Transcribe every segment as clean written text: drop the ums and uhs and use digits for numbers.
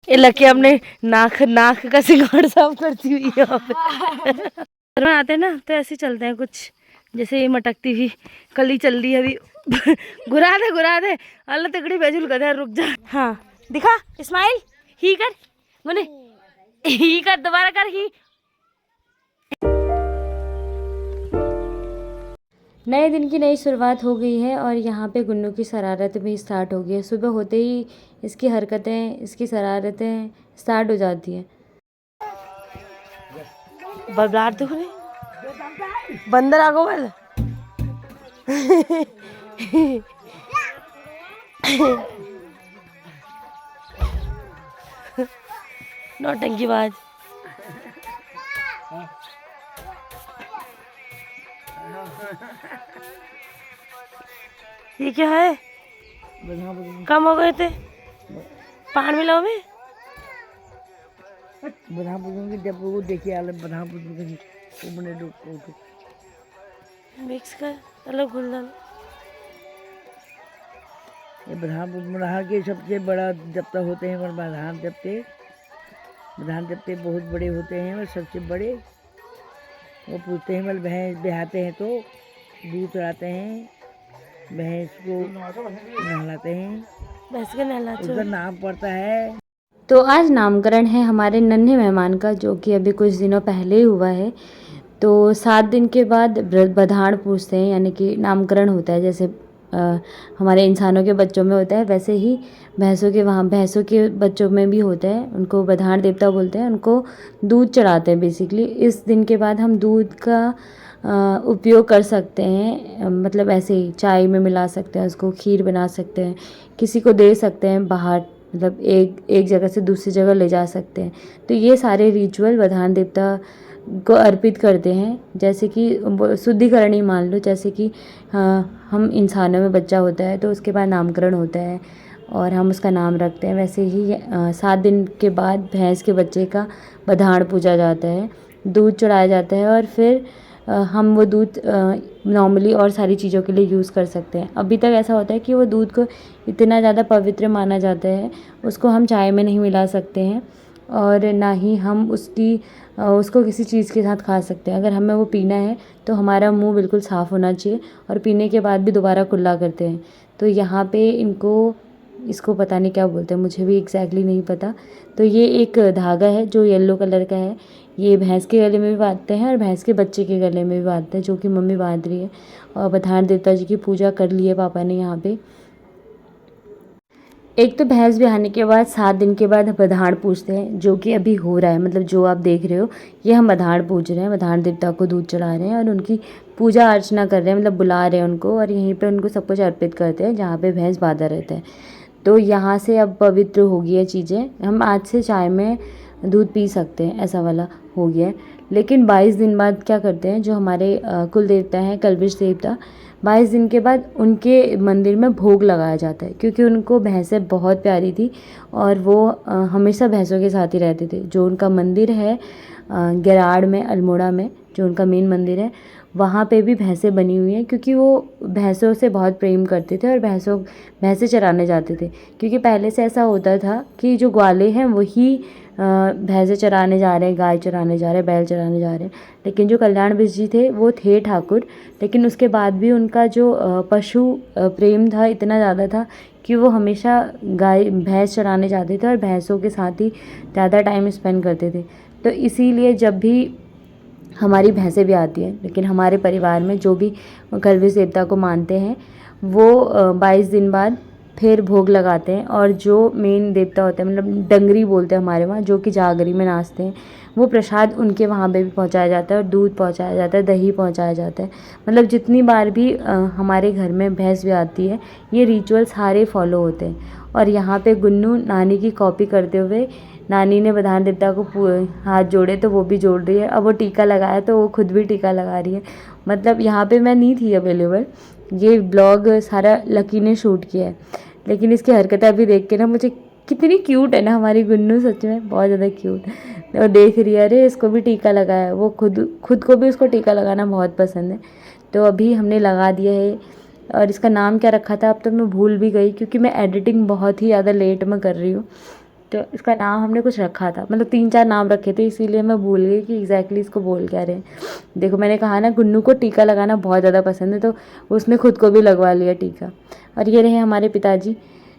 ये लकी हमने नाक नाक का सिंगार साफ करती हुई यहाँ पे। घर में आते हैं ना तो ऐसे चलते हैं कुछ, जैसे ये मटकती हुई कल ही चल रही है अभी। घुरा दे अल्लाह तगड़ी बेजुल गधा, रुक जा। हाँ दिखा स्माइल, ही कर मुने, ही कर, दोबारा कर ही। नए दिन की नई शुरुआत हो गई है और यहाँ पे गुन्नू की शरारत भी स्टार्ट हो गई है। सुबह होते ही इसकी हरकतें, इसकी शरारतें स्टार्ट हो जाती हैं। बबलाट तो खुले बंदर आ गो वाल। नौटंकी बाज। ये क्या है, कम हो गए थे पान मिलाओ में। बधा बुझूंगी जब वो देखिए आले बधा बुझूंगी वो बने मिक्स कर चलो घुल डाल। ये बधा के सबसे बड़ा जप्ता होते हैं बधान जप्ते बहुत बड़े होते हैं और सबसे बड़े। वो पूछते हैं मतलब भैंस ब्याहते हैं तो दूध चढ़ाते हैं, भैंस को नहलाते हैं, भैंस का नहलाते उसका नाम पड़ता है। तो आज नामकरण है हमारे नन्हे मेहमान का, जो कि अभी कुछ दिनों पहले ही हुआ है। तो 7 दिन के बाद बधाड़ पूछते हैं, यानी कि नामकरण होता है। जैसे हमारे इंसानों के बच्चों में होता है, वैसे ही भैंसों के बच्चों में भी होता है। उनको बधाड़ देवता बोलते हैं। उनको दूध चढ़ाते हैं बेसिकली। इस दिन के बाद हम दूध का उपयोग कर सकते हैं, मतलब ऐसे ही चाय में मिला सकते हैं, उसको खीर बना सकते हैं, किसी को दे सकते हैं बाहर, मतलब एक जगह से दूसरी जगह ले जा सकते हैं। तो ये सारे रिचुअल बधान देवता को अर्पित करते हैं। जैसे कि शुद्धिकरण ही मान लो, जैसे कि हम इंसानों में बच्चा होता है तो उसके बाद नामकरण होता है और हम उसका नाम रखते हैं, वैसे ही 7 दिन के बाद भैंस के बच्चे का बधाड़ पूजा जाता है, दूध चढ़ाया जाता है और फिर हम वो दूध नॉर्मली और सारी चीज़ों के लिए यूज़ कर सकते हैं। अभी तक ऐसा होता है कि वो दूध को इतना ज़्यादा पवित्र माना जाता है, उसको हम चाय में नहीं मिला सकते हैं और ना ही हम उसको किसी चीज़ के साथ खा सकते हैं। अगर हमें वो पीना है तो हमारा मुंह बिल्कुल साफ़ होना चाहिए और पीने के बाद भी दोबारा कुल्ला करते हैं। तो यहाँ पे इसको पता नहीं क्या बोलते हैं, मुझे भी एग्जैक्टली नहीं पता। तो ये एक धागा है जो येलो कलर का है, ये भैंस के गले में भी बांधते हैं और भैंस के बच्चे के गले में भी बांधते हैं, जो कि मम्मी बांध रही है। और बधाड़ देवता जी की पूजा कर ली है पापा ने यहाँ पे। एक तो भैंस ब्याहने के बाद 7 दिन के बाद बधाड़ पूजते हैं, जो कि अभी हो रहा है। मतलब जो आप देख रहे हो ये हम बधाड़ पूज रहे हैं, बधाड़ देवता को दूध चढ़ा रहे हैं और उनकी पूजा अर्चना कर रहे हैं, मतलब बुला रहे हैं उनको और यहीं पे उनको सब कुछ अर्पित करते हैं जहाँ पे भैंस बांधा रहता है। तो यहाँ से अब पवित्र हो गई है चीज़ें, हम आज से चाय में दूध पी सकते हैं, ऐसा वाला हो गया है। लेकिन 22 दिन बाद क्या करते हैं, जो हमारे कुल देवता हैं कल्विश देवता, 22 दिन के बाद उनके मंदिर में भोग लगाया जाता है, क्योंकि उनको भैंसें बहुत प्यारी थी और वो हमेशा भैंसों के साथ ही रहते थे। जो उनका मंदिर है गेराड़ में, अल्मोड़ा में, जो उनका मेन मंदिर है, वहाँ पे भी भैंसें बनी हुई हैं, क्योंकि वो भैंसों से बहुत प्रेम करते थे और भैंसें चराने जाते थे। क्योंकि पहले से ऐसा होता था कि जो ग्वाले हैं वही भैंसें चराने जा रहे हैं, गाय चराने जा रहे हैं, बैल चराने जा रहे हैं। लेकिन जो कल्याण बिश जी थे वो थे ठाकुर, लेकिन उसके बाद भी उनका जो पशु प्रेम था इतना ज़्यादा था कि वो हमेशा गाय भैंस चराने जाते थे और भैंसों के साथ ही ज़्यादा टाइम स्पेंड करते थे। तो इसीलिए जब भी हमारी भैंसें भी आती हैं, लेकिन हमारे परिवार में जो भी कल्विश देवता को मानते हैं वो 22 दिन बाद फिर भोग लगाते हैं। और जो मेन देवता होते हैं, मतलब डंगरी बोलते हैं हमारे वहाँ, जो कि जागरी में नाचते हैं, वो प्रसाद उनके वहाँ पे भी पहुँचाया जाता है और दूध पहुँचाया जाता है, दही पहुँचाया जाता है। मतलब जितनी बार भी हमारे घर में भैंस भी आती है, ये रिचुअल सारे फॉलो होते हैं। और यहाँ पे गुन्नू नानी की कॉपी करते हुए, नानी ने बधाड़ देवता को हाथ जोड़े तो वो भी जोड़ रही है, अब वो टीका लगाया तो वो खुद भी टीका लगा रही है। मतलब यहाँ पे मैं नहीं थी अवेलेबल, ये ब्लॉग सारा लकी ने शूट किया है, लेकिन इसकी हरकतें अभी देख के ना मुझे, कितनी क्यूट है ना हमारी गुन्नू, सच में बहुत ज़्यादा क्यूट। और देख रही है, अरे इसको भी टीका लगाया, वो खुद को भी उसको टीका लगाना बहुत पसंद है। तो अभी हमने लगा दिया है। और इसका नाम क्या रखा था अब तो मैं भूल भी गई, क्योंकि मैं एडिटिंग बहुत ही ज़्यादा लेट में कर रही हूँ। तो इसका नाम हमने कुछ रखा था, मतलब 3-4 नाम रखे थे, इसीलिए मैं भूल गई कि एग्जैक्टली इसको बोल क्या रहे हैं। देखो मैंने कहा ना गुन्नू को टीका लगाना बहुत ज़्यादा पसंद है, तो उसने खुद को भी लगवा लिया टीका। और ये रहे हमारे पिताजी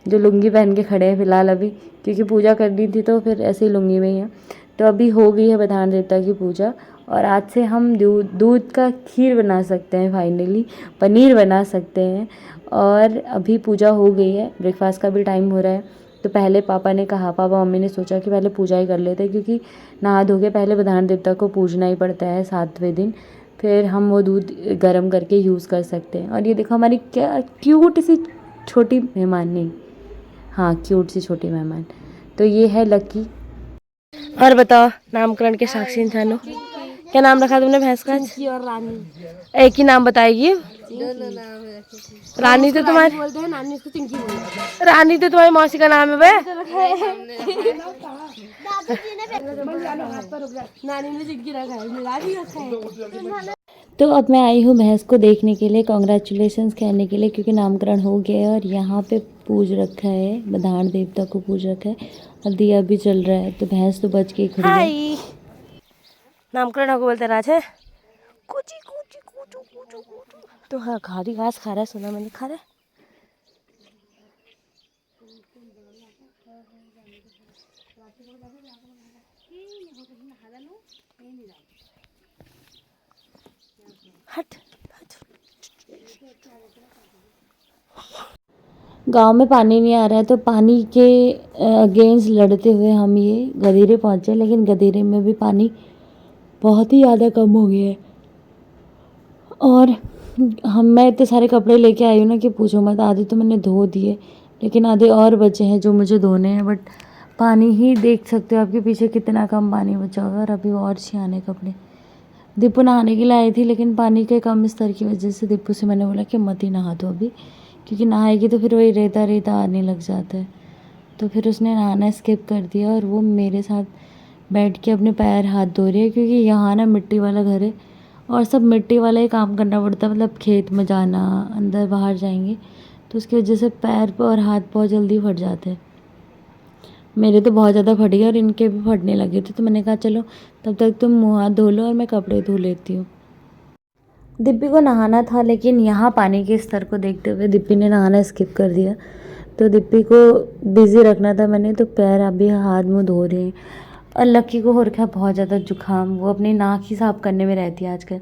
जो लुंगी पहन के खड़े हैं फिलहाल अभी, क्योंकि पूजा करनी थी तो फिर ऐसे ही लुंगी में ही है। तो अभी हो गई है बधान देवता की पूजा, और आज से हम दूध का खीर बना सकते हैं, फाइनली पनीर बना सकते हैं। और अभी पूजा हो गई है, ब्रेकफास्ट का भी टाइम हो रहा है। तो पहले पापा मम्मी ने सोचा कि पहले पूजा ही कर लेते हैं, क्योंकि नहा धो के पहले बधान देवता को पूजना ही पड़ता है 7वें दिन, फिर हम वो दूध गर्म करके यूज़ कर सकते हैं। और ये देखो हमारी क्या क्यूट सी छोटी मेहमान, नहीं हाँ क्यूट सी छोटी मेहमान, तो ये है लकी। और बताओ नामकरण के साक्षी इंसानों, क्या नाम रखा तुमने भैंस का? और रानी, एक ही नाम बताएगी। दोनों नाम रखे। रानी तो तुम्हारी बोलते हैं, नानी उसको चिंकी बोलते हैं। रानी तो तुम्हारी मौसी का नाम है बे। नानी ने चिंकी रखा है, मिला भी रखा है। तो अब मैं आई हूँ भैंस को देखने के लिए, कॉन्ग्रेचुलेशंस कहने के लिए, क्योंकि नामकरण हो गया है और यहाँ पे पूज रखा है, बधान देवता को पूज रखा है और दिया भी चल रहा है। तो भैंस तो बच के खड़ी है। हाय, नामकरण होगा बोलते राज है कुची कुची कुचू कुचू कुचू। तो हाँ खारी घास खा रहा है, सुना मैंने, खा रहा है। हट गांव में पानी नहीं आ रहा है, तो पानी के अगेंस्ट लड़ते हुए हम ये गधेरे पहुँचे, लेकिन गधेरे में भी पानी बहुत ही ज़्यादा कम हो गया है। और मैं इतने सारे कपड़े लेके आई हूँ ना कि पूछो मत, आधे तो मैंने धो दिए, लेकिन आधे और बचे हैं जो मुझे धोने हैं। बट पानी ही देख सकते हो आपके पीछे कितना कम पानी बचा हुआ है, और अभी और छियाने कपड़े। दीपू नहाने के लिए आई थी, लेकिन पानी के कम स्तर की वजह से दीपू से मैंने बोला कि मत ही नहा दो अभी, क्योंकि नहाएगी तो फिर वही रेता रेता आने लग जाता है। तो फिर उसने नहाना स्किप कर दिया, और वो मेरे साथ बैठ के अपने पैर हाथ धो रही है, क्योंकि यहाँ ना मिट्टी वाला घर है और सब मिट्टी वाला ही काम करना पड़ता है, मतलब खेत में जाना, अंदर बाहर जाएंगे, तो उसकी वजह से पैर पर और हाथ बहुत जल्दी फट जाते हैं। मेरे तो बहुत ज़्यादा फट गए और इनके भी फटने लगे थे, तो मैंने कहा चलो तब तक तुम मुँह हाथ धो लो और मैं कपड़े धो लेती हूँ। दिप्पी को नहाना था, लेकिन यहाँ पानी के स्तर को देखते हुए दिप्पी ने नहाना स्किप कर दिया। तो दिप्पी को बिज़ी रखना था मैंने, तो पैर अभी हाथ मुँह धो रहे हैं। और लक्की को हो रखा है बहुत ज़्यादा जुकाम, वो अपनी नाक ही साफ़ करने में रहती है आजकल।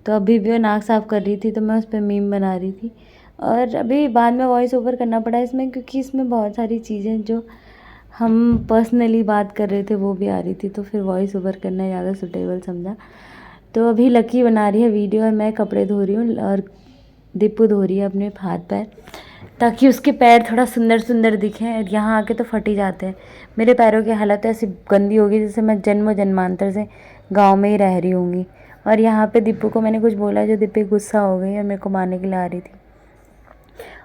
तो अभी भी वो नाक साफ़ कर रही थी, तो मैं उस पर मीम बना रही थी। और अभी बाद में वॉइस ओवर करना पड़ा इसमें, क्योंकि इसमें बहुत सारी चीज़ें जो हम पर्सनली बात कर रहे थे वो भी आ रही थी, तो फिर वॉइस ओवर करना ज़्यादा सूटेबल समझा। तो अभी लकी बना रही है वीडियो और मैं कपड़े धो रही हूँ, और दीपू धो रही है अपने हाथ पैर, ताकि उसके पैर थोड़ा सुंदर सुंदर दिखें। यहाँ आके तो फट ही जाते हैं। मेरे पैरों की हालत ऐसी गंदी होगी जैसे मैं जन्म जन्मांतर से गांव में ही रह रही होंगी। और यहाँ पे दीपू को मैंने कुछ बोला, जो दीपू गुस्सा हो गई और मेरे को मारने के लिए आ रही थी।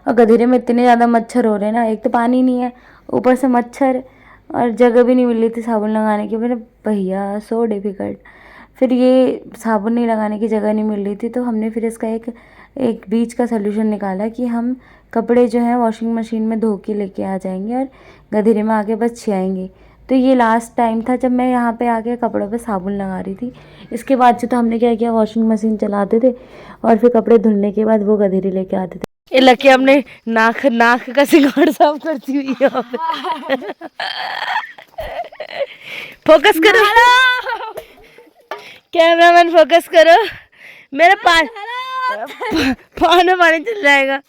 और गधेरे में इतने ज़्यादा मच्छर हो रहे हैं ना, एक तो पानी नहीं है, ऊपर से मच्छर, और जगह भी नहीं मिल रही थी साबुन लगाने की। मैंने भैया सो डिफ़िकल्ट। फिर ये साबुन नहीं लगाने की जगह नहीं मिल रही थी, तो हमने फिर इसका एक बीच का सलूशन निकाला कि हम कपड़े जो हैं वॉशिंग मशीन में धो के लेके आ जाएंगे और गधेरे में आके बस छियाएंगे। तो ये लास्ट टाइम था जब मैं यहाँ पे आके कपड़ों पे साबुन लगा रही थी। इसके बाद से तो हमने क्या किया, वॉशिंग मशीन चलाते थे और फिर कपड़े धुलने के बाद वो गधेरे लेके आते थे। ये लकी अपने नाक का सिंगार साफ करती हुई यहाँ पे। फोकस करो कैमरामैन, फोकस करो। मेरा पान में पानी चल जाएगा।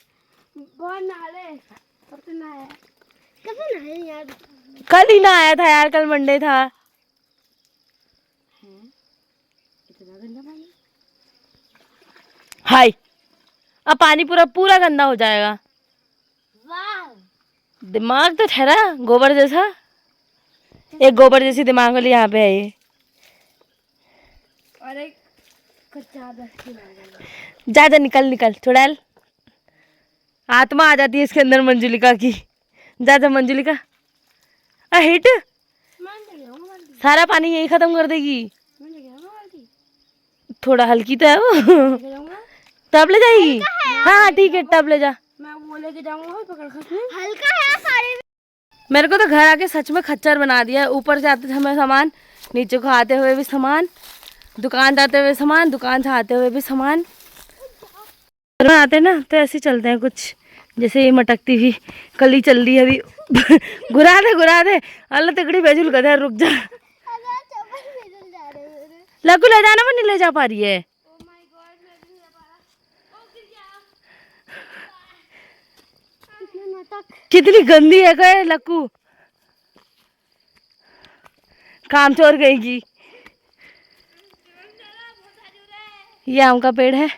बहुत नहाले, अब तो नहाया। कब नहाए यार? कल ही ना आया था यार, कल मंडे था। हाय, अब पानी पूरा गंदा हो जाएगा। दिमाग तो ठहरा, गोबर जैसा, एक गोबर जैसी दिमाग वाली यहाँ पे है ये। और एक कच्चा जा निकल चुड़ैल, आत्मा आ जाती है इसके अंदर मंजुलिका की। जा मंजुलिका, हिट सारा पानी यही खत्म कर देगी। थोड़ा हल्की तो है वो। टब ले जाएगी? हाँ ठीक है, टब ले जा। मैं वो लेके जाऊंगा, पकड़ खसने। हल्का है सारे। मेरे को तो घर आके सच में खच्चर बना दिया है। ऊपर से आते समय सामान, नीचे को आते हुए भी सामान, दुकान जाते हुए सामान, दुकान से आते हुए भी सामान। घर में आते ना तो ऐसे ही चलते हैं कुछ, जैसे ये मटकती हुई कली चल रही है अभी। घुरा दे अल्लाह तिकड़ी बेजुल गधा, रुक जा। लकू ले जाना, मैं नहीं ले जा पा रही है। कितनी गंदी है गए लक्कू, काम चोर गई। ये आम का पेड़ है,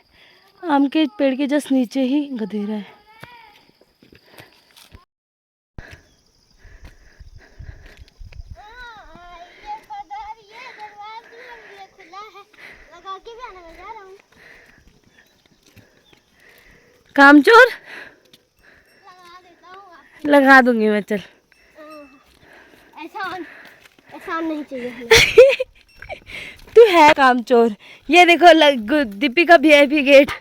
आम के पेड़ के जस्ट नीचे ही गधेरा है। काम चोर लगा दूंगी मैं, चल। ऐसा नहीं चाहिए। तू है काम चोर। ये देखो दीपिका VIP गेट।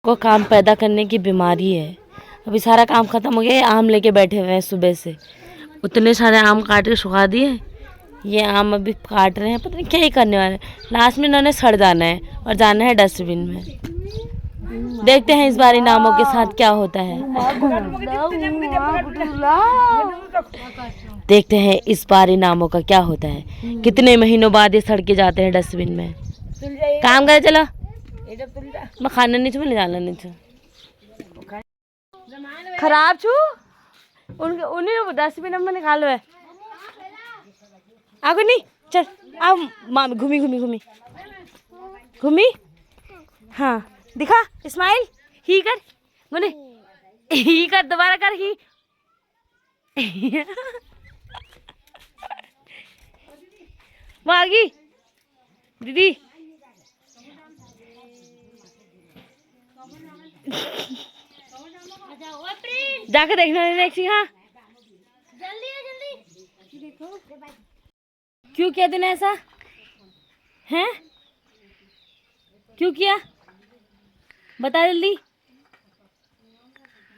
को काम पैदा करने की बीमारी है। अभी सारा काम खत्म हो गया, आम लेके बैठे हुए हैं सुबह से। उतने सारे आम काट के सुखा दिए, ये आम अभी काट रहे हैं, पता नहीं क्या ही करने वाले। लास्ट में इन्होंने सड़ जाना है और जाना है डस्टबिन में। देखते हैं इस बार इन आमों के साथ क्या होता है। देखते हैं इस बार इन आमों का क्या होता है। कितने महीनों बाद ये सड़ के जाते हैं डस्टबिन में। काम करे चलो, मैं खाना नहीं छू, ले जाना नहीं छू। खराब छू उन्हें डस्टबिन में निकालो है। आगो नहीं, चल आओ मामी, घूमी। हाँ दिखा, स्माइल ही कर, बोले ही कर, दोबारा कर ही। वो आ गई दीदी। जाके देखना नेक्स्ट। हाँ जल्दी क्यों किया तूने ऐसा, हैं? क्यों किया बता जल्दी।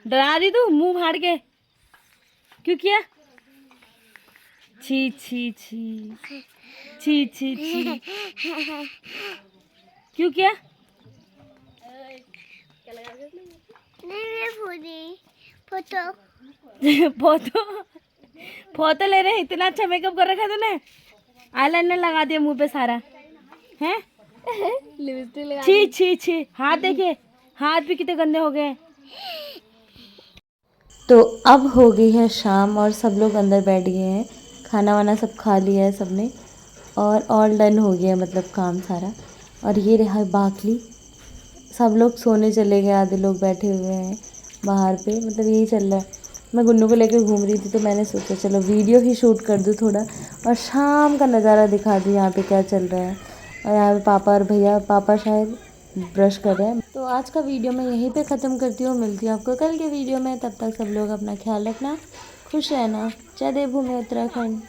डरा दी तू मुंह फाड़ के, क्यों किया? छी छी छी छी छी छी, क्यों किया? फोटो ले रहे हैं। इतना अच्छा मेकअप कर रखा है तूने, आईलाइनर लगा दिया मुंह पे सारा, हैं? लिपस्टिक लगा। छी छी छी, हाथ देखिए, हाथ भी कितने गंदे हो गए। तो अब हो गई है शाम और सब लोग अंदर बैठ गए हैं, खाना वाना सब खा लिया है सबने, और ऑल डन हो गया मतलब काम सारा। और ये रहा बाकली, सब लोग सोने चले गए, आधे लोग बैठे हुए हैं बाहर पे, मतलब यही चल रहा है। मैं गुन्नू को लेकर घूम रही थी तो मैंने सोचा चलो वीडियो ही शूट कर दूँ थोड़ा, और शाम का नज़ारा दिखा दूँ यहाँ पे क्या चल रहा है। और यहाँ पे पापा और भैया, पापा शायद ब्रश कर रहे हैं। तो आज का वीडियो मैं यहीं पे ख़त्म करती हूँ, मिलती हूँ आपको कल के वीडियो में। तब तक सब लोग अपना ख्याल रखना, खुश रहना। जय देवभूमि उत्तराखंड।